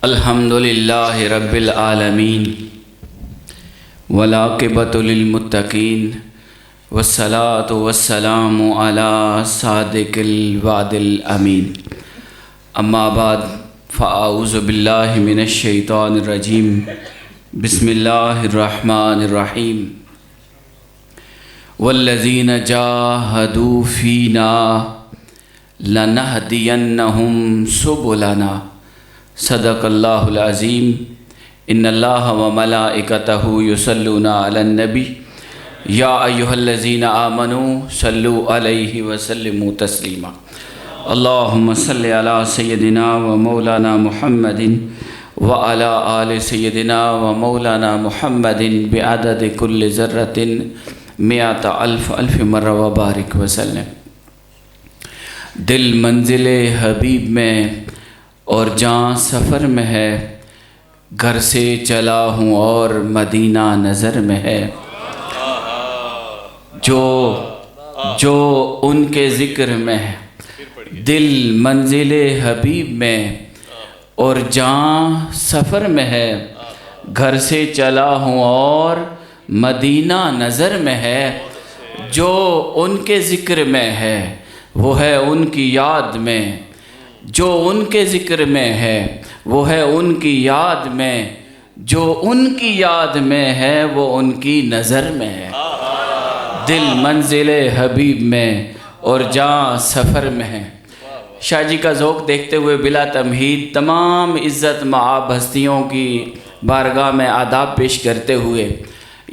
الحمدللہ رب العالمین والعاقبۃ للمتقین والصلاۃ والسلام علی صادق الوعد الامین اما بعد فاعوذ باللہ من الشیطان الرجیم بسم اللہ الرحمن الرحیم والذین جاہدوا فینا لنہدینہم سبلنا صدق اللہ العظیم ان اللہ و ملائکتہ یصلون علی النبی یا ایہا الذین آمنوا صلوا علیہ وسلموا تسلیما اللہم صلی علی سیدنا و مولانا محمد وعلی آل سیدنا و مولانا محمد بعدد کل ذرۃ مئۃ الف مرہ وبارک وسلم۔ دل منزل حبیب میں اور جاں سفر میں ہے، گھر سے چلا ہوں اور مدینہ نظر میں ہے، جو ان کے ذکر میں ہے۔ دل منزل حبیب میں اور جاں سفر میں ہے، گھر سے چلا ہوں اور مدینہ نظر میں ہے، جو ان کے ذکر میں ہے وہ ہے ان کی یاد میں، جو ان کے ذکر میں ہے وہ ہے ان کی یاد میں، جو ان کی یاد میں ہے وہ ان کی نظر میں ہے۔ دل منزل حبیب میں اور جاں سفر میں ہے۔ شاہ جی کا ذوق دیکھتے ہوئے بلا تمہید تمام عزت مآب ہستیوں کی بارگاہ میں آداب پیش کرتے ہوئے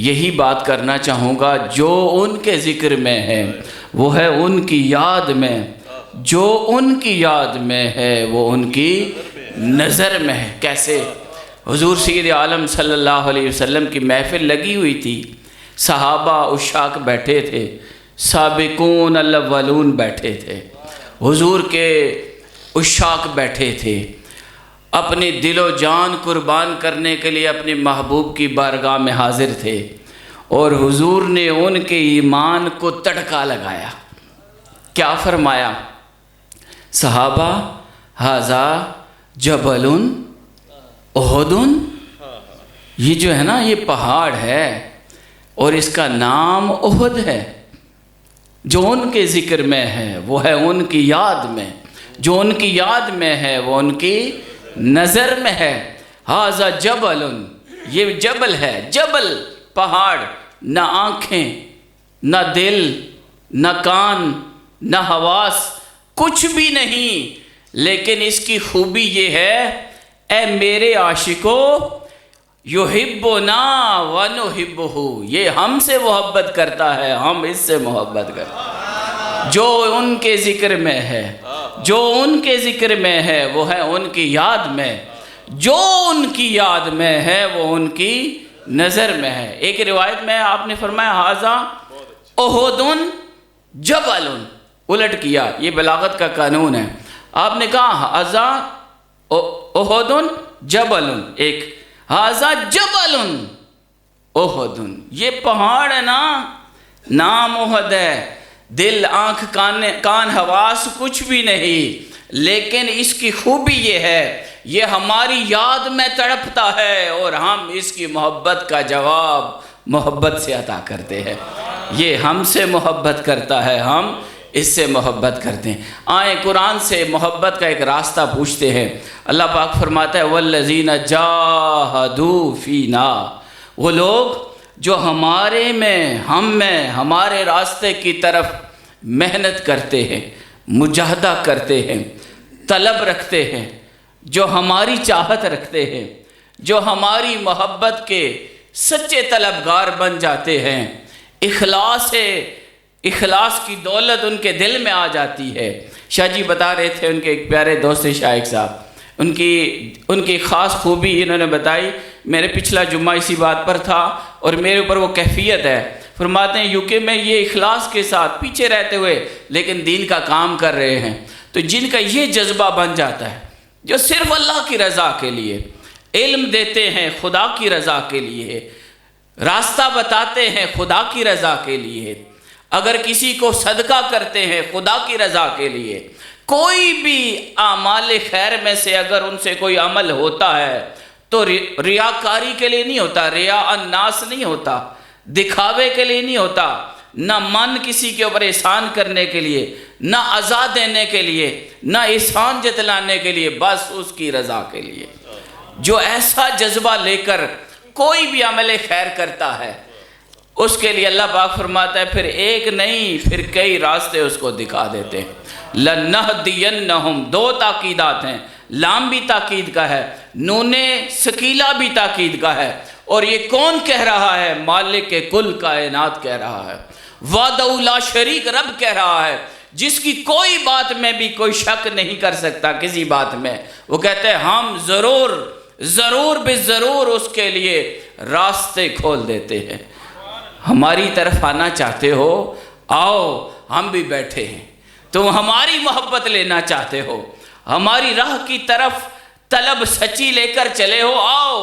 یہی بات کرنا چاہوں گا، جو ان کے ذکر میں ہے وہ ہے ان کی یاد میں، جو ان کی یاد میں ہے وہ ان کی نظر میں ہے۔ کیسے؟ حضور سید عالم صلی اللہ علیہ وسلم کی محفل لگی ہوئی تھی، صحابہ عشاق بیٹھے تھے، سابقون الاولون بیٹھے تھے، حضور کے عشاق بیٹھے تھے، اپنی دل و جان قربان کرنے کے لیے اپنے محبوب کی بارگاہ میں حاضر تھے، اور حضور نے ان کے ایمان کو تڑکا لگایا۔ کیا فرمایا؟ صحابہ ھذا جبل احد، یہ جو ہے نا یہ پہاڑ ہے اور اس کا نام احد ہے۔ جو ان کے ذکر میں ہے وہ ہے ان کی یاد میں، جو ان کی یاد میں ہے وہ ان کی نظر میں ہے۔ ھذا جبل، یہ جبل ہے، جبل پہاڑ، نہ آنکھیں نہ دل نہ کان نہ حواس، کچھ بھی نہیں، لیکن اس کی خوبی یہ ہے، اے میرے عاشقو یحبنا ونحبہ، یہ ہم سے محبت کرتا ہے، ہم اس سے محبت کرتے ہیں۔ جو ان کے ذکر میں ہے، جو ان کے ذکر میں ہے وہ ہے ان کی یاد میں، جو ان کی یاد میں ہے وہ ان کی نظر میں ہے۔ ایک روایت میں آپ نے فرمایا ھذا احد جبل، الٹ کیا، یہ بلاغت کا قانون ہے۔ آپ نے کہا ھذا احد جبل، ایک ھذا جبل احد، یہ پہاڑ ہے نا، نام احد ہے، دل آنکھ کان حواس کچھ بھی نہیں، لیکن اس کی خوبی یہ ہے، یہ ہماری یاد میں تڑپتا ہے اور ہم اس کی محبت کا جواب محبت سے عطا کرتے ہیں۔ یہ ہم سے محبت کرتا ہے، ہم اس سے محبت کرتے ہیں۔ آئیں قرآن سے محبت کا ایک راستہ پوچھتے ہیں۔ اللہ پاک فرماتا ہے والذین جاہدوا فینا، وہ لوگ جو ہمارے میں، ہم میں، ہمارے راستے کی طرف محنت کرتے ہیں، مجاہدہ کرتے ہیں، طلب رکھتے ہیں، جو ہماری چاہت رکھتے ہیں، جو ہماری محبت کے سچے طلبگار بن جاتے ہیں، اخلاص کی دولت ان کے دل میں آ جاتی ہے۔ شاہ جی بتا رہے تھے، ان کے ایک پیارے دوست شائق صاحب، ان کی خاص خوبی انہوں نے بتائی، میرے پچھلا جمعہ اسی بات پر تھا اور میرے اوپر وہ کیفیت ہے۔ فرماتے ہیں یوکے میں یہ اخلاص کے ساتھ پیچھے رہتے ہوئے لیکن دین کا کام کر رہے ہیں، تو جن کا یہ جذبہ بن جاتا ہے، جو صرف اللہ کی رضا کے لیے علم دیتے ہیں، خدا کی رضا کے لیے راستہ بتاتے ہیں، خدا کی رضا کے لیے، اگر کسی کو صدقہ کرتے ہیں خدا کی رضا کے لیے، کوئی بھی اعمال خیر میں سے اگر ان سے کوئی عمل ہوتا ہے تو ریاکاری کے لیے نہیں ہوتا، ریا الناس نہیں ہوتا، دکھاوے کے لیے نہیں ہوتا، نہ من کسی کے اوپر احسان کرنے کے لیے، نہ عزا دینے کے لیے، نہ احسان جتلانے کے لیے، بس اس کی رضا کے لیے۔ جو ایسا جذبہ لے کر کوئی بھی عمل خیر کرتا ہے اس کے لیے اللہ پاک فرماتا ہے پھر ایک نہیں پھر کئی راستے اس کو دکھا دیتے ہیں۔ لَنَهْدِيَنَّهُمْ، دو تاکیدات ہیں، لام بھی تاکید کا ہے، نون ثقیلہ بھی تاکید کا ہے، اور یہ کون کہہ رہا ہے؟ مالک کل کائنات کہہ رہا ہے، وحدہ لا شریک رب کہہ رہا ہے، جس کی کوئی بات میں بھی کوئی شک نہیں کر سکتا کسی بات میں۔ وہ کہتے ہیں ہم ضرور بے ضرور اس کے لیے راستے کھول دیتے ہیں۔ ہماری طرف آنا چاہتے ہو آؤ، ہم بھی بیٹھے ہیں۔ تم ہماری محبت لینا چاہتے ہو، ہماری راہ کی طرف طلب سچی لے کر چلے ہو، آؤ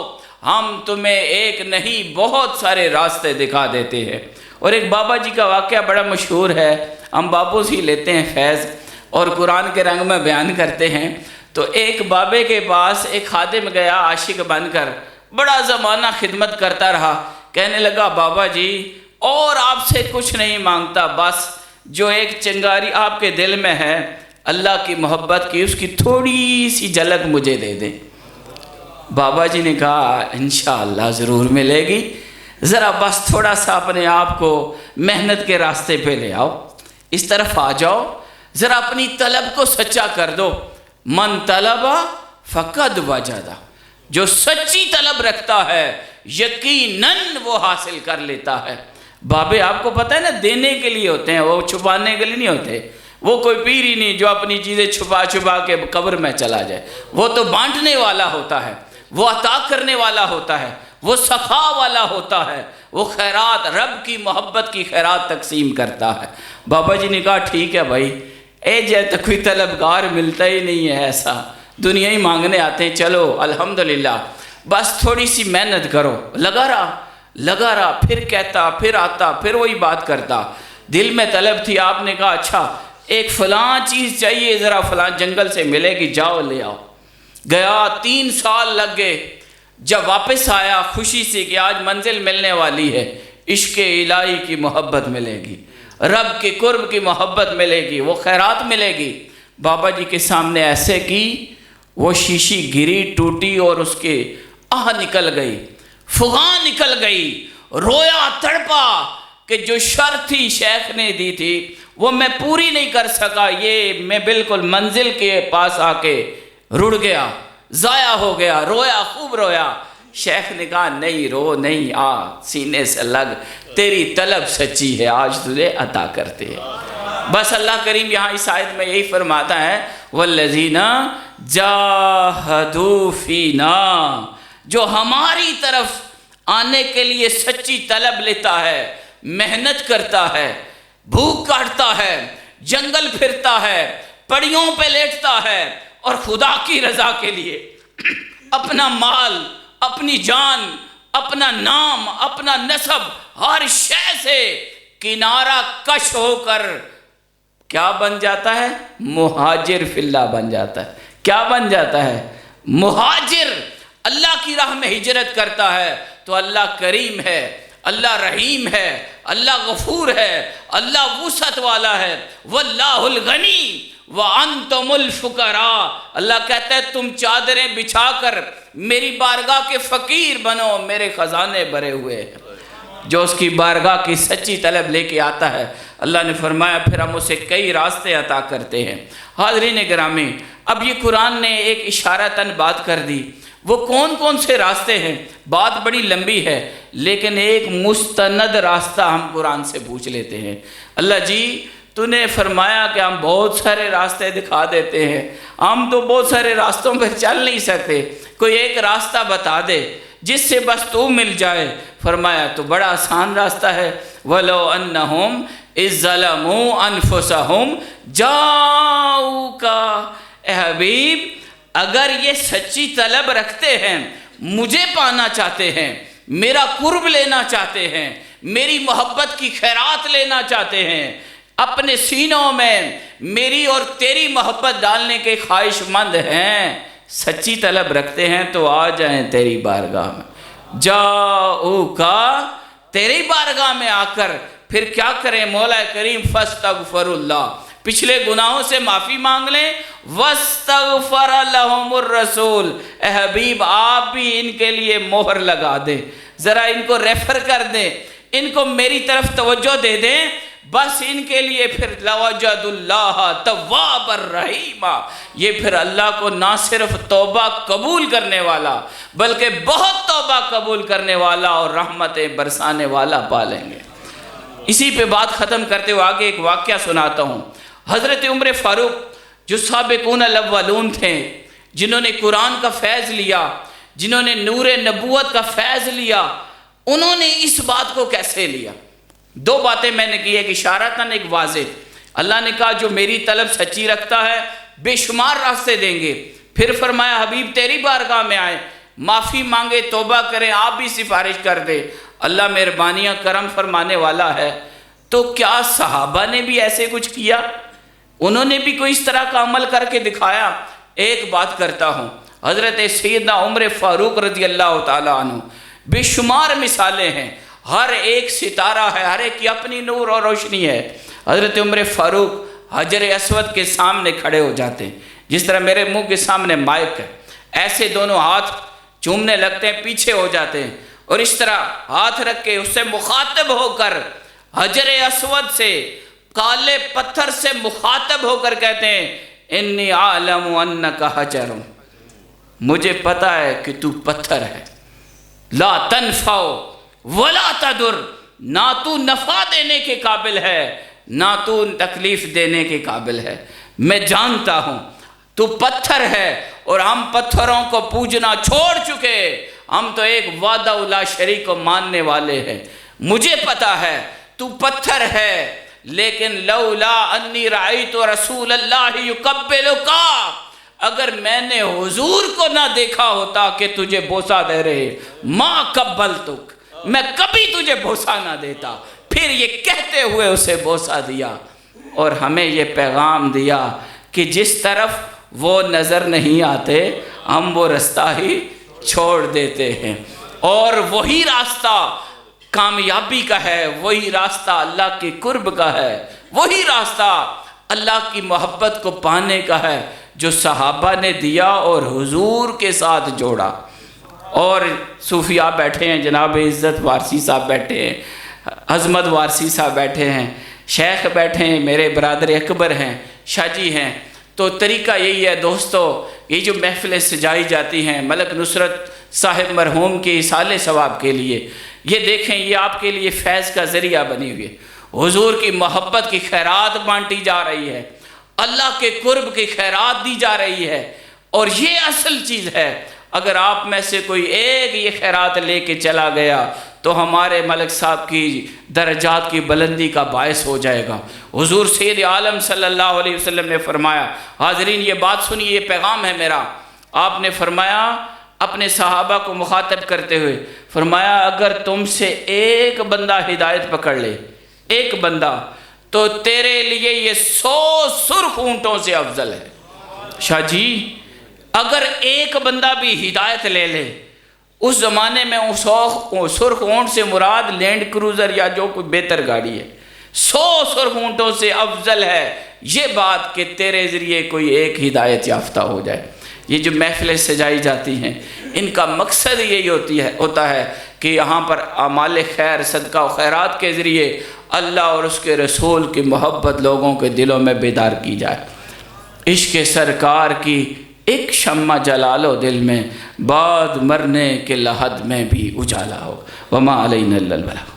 ہم تمہیں ایک نہیں بہت سارے راستے دکھا دیتے ہیں۔ اور ایک بابا جی کا واقعہ بڑا مشہور ہے، ہم بابوں سے ہی لیتے ہیں فیض اور قرآن کے رنگ میں بیان کرتے ہیں۔ تو ایک بابے کے پاس ایک خادم گیا عاشق بن کر، بڑا زمانہ خدمت کرتا رہا، کہنے لگا بابا جی اور آپ سے کچھ نہیں مانگتا، بس جو ایک چنگاری آپ کے دل میں ہے اللہ کی محبت کی، اس کی تھوڑی سی جھلک مجھے دے دیں۔ بابا جی نے کہا انشاءاللہ ضرور ملے گی، ذرا بس تھوڑا سا اپنے آپ کو محنت کے راستے پہ لے آؤ، اس طرف آ جاؤ، ذرا اپنی طلب کو سچا کر دو۔ من طلب فقد وجدہ، جو سچی طلب رکھتا ہے یقیناً وہ حاصل کر لیتا ہے۔ بابے آپ کو پتہ ہے نا دینے کے لیے ہوتے ہیں، وہ چھپانے کے لیے نہیں ہوتے۔ وہ کوئی پیر ہی نہیں جو اپنی چیزیں چھپا کے قبر میں چلا جائے، وہ تو بانٹنے والا ہوتا ہے، وہ عطا کرنے والا ہوتا ہے، وہ سخا والا ہوتا ہے، وہ خیرات رب کی محبت کی خیرات تقسیم کرتا ہے۔ بابا جی نے کہا ٹھیک ہے بھائی، اے جے تو کوئی طلبگار ملتا ہی نہیں ہے ایسا، دنیا ہی مانگنے آتے ہیں، چلو الحمدللہ بس تھوڑی سی محنت کرو۔ لگا رہا، پھر کہتا، پھر آتا، پھر وہی بات کرتا، دل میں طلب تھی۔ آپ نے کہا اچھا ایک فلاں چیز چاہیے، ذرا فلاں جنگل سے ملے گی، جاؤ لے آؤ۔ گیا 3 سال لگ گئے، جب واپس آیا خوشی سے کہ آج منزل ملنے والی ہے، عشق الہی کی محبت ملے گی، رب کے قرب کی محبت ملے گی، وہ خیرات ملے گی۔ بابا جی کے سامنے ایسے کی، وہ شیشی گری، ٹوٹی اور اس کے آہ نکل گئی، فغاں نکل گئی، رویا تڑپا کہ جو شرط تھی شیخ نے دی تھی وہ میں پوری نہیں کر سکا، یہ میں بالکل منزل کے پاس آ کے رڑ گیا، ضائع ہو گیا، رویا، خوب رویا۔ شیخ نے کہا نہیں رو، نہیں، آ سینے سے لگ، تیری طلب سچی ہے، آج تجھے عطا کرتے ہیں۔ بس اللہ کریم یہاں اس آیت میں یہی فرماتا ہے والذین جاہدوا فینا، جو ہماری طرف آنے کے لیے سچی طلب لیتا ہے، محنت کرتا ہے، بھوک کاٹتا ہے، جنگل پھرتا ہے، پڑیوں پہ لیٹتا ہے، اور خدا کی رضا کے لیے اپنا مال، اپنی جان، اپنا نام، اپنا نسب، ہر شے سے کنارہ کش ہو کر کیا بن جاتا ہے؟ مہاجر فی اللہ بن جاتا ہے۔ کیا بن جاتا ہے؟ مہاجر، اللہ کی راہ میں ہجرت کرتا ہے تو اللہ کریم ہے، اللہ رحیم ہے، اللہ غفور ہے، اللہ وسعت والا ہے۔ واللہ الغنی وانتم الفقراء، اللہ کہتا ہے تم چادریں بچھا کر میری بارگاہ کے فقیر بنو، میرے خزانے بھرے ہوئے ہیں۔ جو اس کی بارگاہ کی سچی طلب لے کے آتا ہے، اللہ نے فرمایا پھر ہم اسے کئی راستے عطا کرتے ہیں۔ حاضرین گرامی، اب یہ قرآن نے ایک اشارتاً بات کر دی، وہ کون کون سے راستے ہیں؟ بات بڑی لمبی ہے، لیکن ایک مستند راستہ ہم قرآن سے پوچھ لیتے ہیں۔ اللہ جی تو نے فرمایا کہ ہم بہت سارے راستے دکھا دیتے ہیں، ہم تو بہت سارے راستوں پہ چل نہیں سکتے، کوئی ایک راستہ بتا دے جس سے بس تو مل جائے۔ فرمایا تو بڑا آسان راستہ ہے، وَلَوْ أَنَّهُمْ إِذْ ظَلَمُوا أَنفُسَهُمْ جَاءُوكَ، اے حبیب اگر یہ سچی طلب رکھتے ہیں، مجھے پانا چاہتے ہیں، میرا قرب لینا چاہتے ہیں، میری محبت کی خیرات لینا چاہتے ہیں، اپنے سینوں میں میری اور تیری محبت ڈالنے کے خواہش مند ہیں، سچی طلب رکھتے ہیں تو آ جائیں تیری بارگاہ میں، جاؤ کا تیری بارگاہ میں آ کر پھر کیا کریں مولا کریم فاستغفر اللہ، پچھلے گناہوں سے معافی مانگ لیں، واستغفر لہم الرسول، اے حبیب آپ بھی ان کے لیے مہر لگا دیں، ذرا ان کو ریفر کر دیں، ان کو میری طرف توجہ دے دیں، بس ان کے لیے پھر لوجد اللہ تواب الرحیم، یہ پھر اللہ کو نہ صرف توبہ قبول کرنے والا بلکہ بہت توبہ قبول کرنے والا اور رحمتیں برسانے والا پالیں گے۔ اسی پہ بات ختم کرتے ہوئے آگے ایک واقعہ سناتا ہوں۔ حضرت عمر فاروق جو سابقون الاولون تھے، جنہوں نے قرآن کا فیض لیا، جنہوں نے نور نبوت کا فیض لیا، انہوں نے اس بات کو کیسے لیا؟ دو باتیں میں نے کی، ایک اشارتاً ایک واضح۔ اللہ نے کہا جو میری طلب سچی رکھتا ہے بے شمار راستے دیں گے، پھر فرمایا حبیب تیری بارگاہ میں آئے، معافی مانگے، توبہ کریں، آپ بھی سفارش کر دے، اللہ مہربانیاں کرم فرمانے والا ہے۔ تو کیا صحابہ نے بھی ایسے کچھ کیا؟ انہوں نے بھی کوئی اس طرح کا عمل کر کے دکھایا؟ ایک بات کرتا ہوں، حضرت سیدنا عمر فاروق رضی اللہ تعالیٰ عنہ، بے شمار مثالیں ہیں، ہر ایک ستارہ ہے، ہر ایک کی اپنی نور اور روشنی ہے۔ حضرت عمر فاروق حجر اسود کے سامنے کھڑے ہو جاتے ہیں، جس طرح میرے منہ کے سامنے مائک ہے، ایسے دونوں ہاتھ چومنے لگتے ہیں، پیچھے ہو جاتے ہیں، اور اس طرح ہاتھ رکھ کے اس سے مخاطب ہو کر حجر اسود سے، کالے پتھر سے مخاطب ہو کر کہتے ہیں انی عالم انک حجر، مجھے پتہ ہے کہ تو پتھر ہے، لا تنفع ولا تضر، نہ تو نفع دینے کے قابل ہے نہ تو تکلیف دینے کے قابل ہے، میں جانتا ہوں تو پتھر ہے، اور ہم پتھروں کو پوجنا چھوڑ چکے، ہم تو ایک وحدہ لا شریک کو ماننے والے ہیں، مجھے پتہ ہے تو پتھر ہے، لیکن لولا انی رأیت رسول اللہ یقبلک، اگر میں نے حضور کو نہ دیکھا ہوتا کہ تجھے بوسہ دے رہے، ما قبلتک، میں کبھی تجھے بوسہ نہ دیتا۔ پھر یہ کہتے ہوئے اسے بوسہ دیا اور ہمیں یہ پیغام دیا کہ جس طرف وہ نظر نہیں آتے ہم وہ رستہ ہی چھوڑ دیتے ہیں، اور وہی راستہ کامیابی کا ہے، وہی راستہ اللہ کے قرب کا ہے، وہی راستہ اللہ کی محبت کو پانے کا ہے جو صحابہ نے دیا اور حضور کے ساتھ جوڑا۔ اور صوفیاء بیٹھے ہیں، جناب عزت وارسی صاحب بیٹھے ہیں، عظمت وارسی صاحب بیٹھے ہیں، شیخ بیٹھے ہیں، میرے برادر اکبر ہیں، شاہ جی ہیں۔ تو طریقہ یہی ہے دوستو، یہ جو محفلیں سجائی جاتی ہیں ملک نصرت صاحب مرحوم کے اصالِ ثواب کے لیے، یہ دیکھیں یہ آپ کے لیے فیض کا ذریعہ بنی ہوئی ہے، حضور کی محبت کی خیرات بانٹی جا رہی ہے، اللہ کے قرب کی خیرات دی جا رہی ہے، اور یہ اصل چیز ہے۔ اگر آپ میں سے کوئی ایک یہ خیرات لے کے چلا گیا تو ہمارے ملک صاحب کی درجات کی بلندی کا باعث ہو جائے گا۔ حضور سید عالم صلی اللہ علیہ وسلم نے فرمایا، حاضرین یہ بات سنیے، یہ پیغام ہے میرا، آپ نے فرمایا اپنے صحابہ کو مخاطب کرتے ہوئے، فرمایا اگر تم سے ایک بندہ ہدایت پکڑ لے، ایک بندہ، تو تیرے لیے یہ 100 سرخ اونٹوں سے افضل ہے۔ شاہ جی اگر ایک بندہ بھی ہدایت لے لے، اس زمانے میں سرخ اونٹ سے مراد لینڈ کروزر یا جو کوئی بہتر گاڑی ہے، 100 سرخ اونٹوں سے افضل ہے یہ بات کہ تیرے ذریعے کوئی ایک ہدایت یافتہ ہو جائے۔ یہ جو محفلیں سجائی جاتی ہیں ان کا مقصد یہی ہوتا ہے کہ یہاں پر اعمال خیر، صدقہ و خیرات کے ذریعے اللہ اور اس کے رسول کی محبت لوگوں کے دلوں میں بیدار کی جائے، عشق سرکار کی ایک شمع جلا لو دل میں، بعد مرنے کے لحد میں بھی اجالا ہو۔ وما علینا الا البلاغ۔